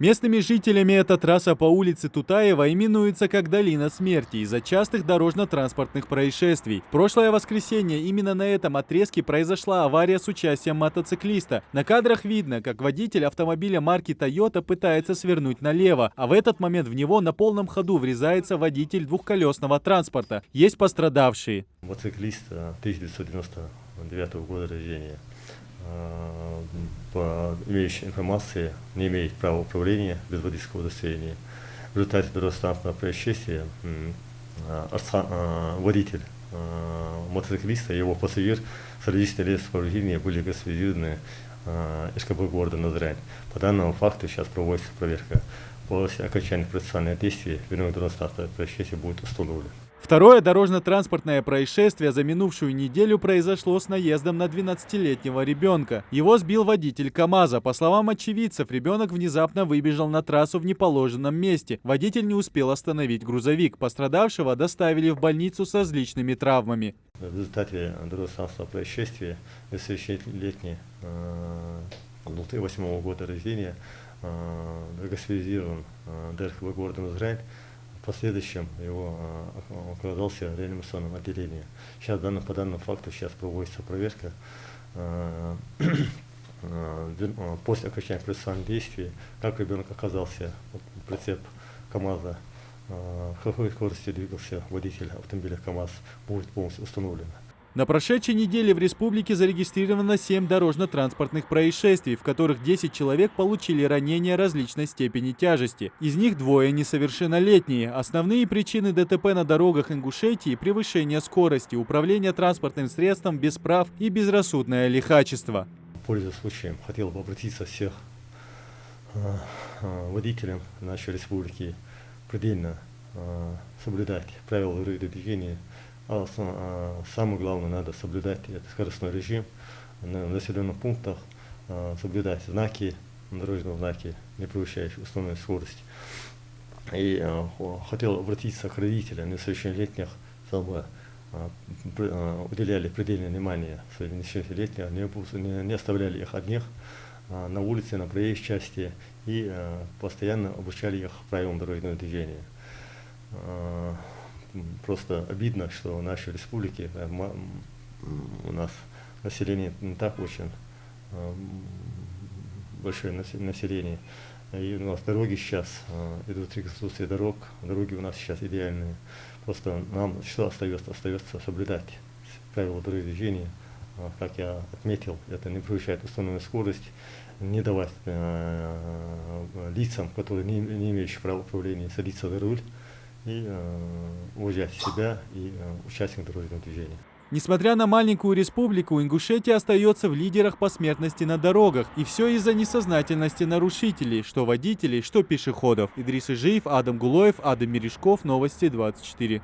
Местными жителями эта трасса по улице Тутаева именуется как «Долина смерти» из-за частых дорожно-транспортных происшествий. В прошлое воскресенье именно на этом отрезке произошла авария с участием мотоциклиста. На кадрах видно, как водитель автомобиля марки Toyota пытается свернуть налево, а в этот момент в него на полном ходу врезается водитель двухколесного транспорта. Есть пострадавшие. Мотоциклист 1999 года рождения. По имеющей информации не имеет права управления без водительского удостоверения. В результате дорожно-транспортного происшествия водитель мотоциклиста и его пассажир с различных лиц повреждения были госпитализированы СКБ города Назрань. По данному факту сейчас проводится проверка. После окончания процессуальных действий виновник дорожно-транспортного происшествия будет установлен. Второе дорожно-транспортное происшествие за минувшую неделю произошло с наездом на 12-летнего ребенка. Его сбил водитель КАМАЗа. По словам очевидцев, ребенок внезапно выбежал на трассу в неположенном месте. Водитель не успел остановить грузовик. Пострадавшего доставили в больницу с различными травмами. В результате дорожно-транспортного происшествия 16-летний 2008 года рождения госпитализирован ДРХБ города Назрань. В последующем его оказался в реанимационном отделении. Сейчас по данному факту сейчас проводится проверка. После окончания процессуальных действий, как ребенок оказался, прицеп КАМАЗа, в какой скорости двигался водитель автомобиля КАМАЗ, будет полностью установлено. На прошедшей неделе в республике зарегистрировано 7 дорожно-транспортных происшествий, в которых 10 человек получили ранения различной степени тяжести. Из них 2 несовершеннолетние. Основные причины ДТП на дорогах Ингушетии – превышение скорости, управление транспортным средством без прав и безрассудное лихачество. Пользуясь случаем, хотел бы обратиться всех водителям нашей республики предельно соблюдать правила дорожного движения. Самое главное, надо соблюдать это скоростной режим на населенных пунктах, соблюдать дорожные знаки, не превышающие установленную скорость. И хотел обратиться к родителям несовершеннолетних, чтобы уделяли предельное внимание своим несовершеннолетним, не оставляли их одних на улице, на проезжей части и постоянно обучали их правилам дорожного движения. Просто обидно, что в нашей республике у нас население не так очень большое население. И у нас дороги сейчас идут реконструкции дорог, дороги у нас сейчас идеальные. Просто нам что остается? Остается соблюдать правила дорожного движения. Как я отметил, это не превышает установленную скорость, не давать лицам, которые не имеющие права управления, садиться за руль и уважать себя и участников дорожного движения. Несмотря на маленькую республику, Ингушетия остается в лидерах по смертности на дорогах. И все из-за несознательности нарушителей, что водителей, что пешеходов. Идрис Ижиев, Адам Гулоев, Адам Мережков, Новости 24.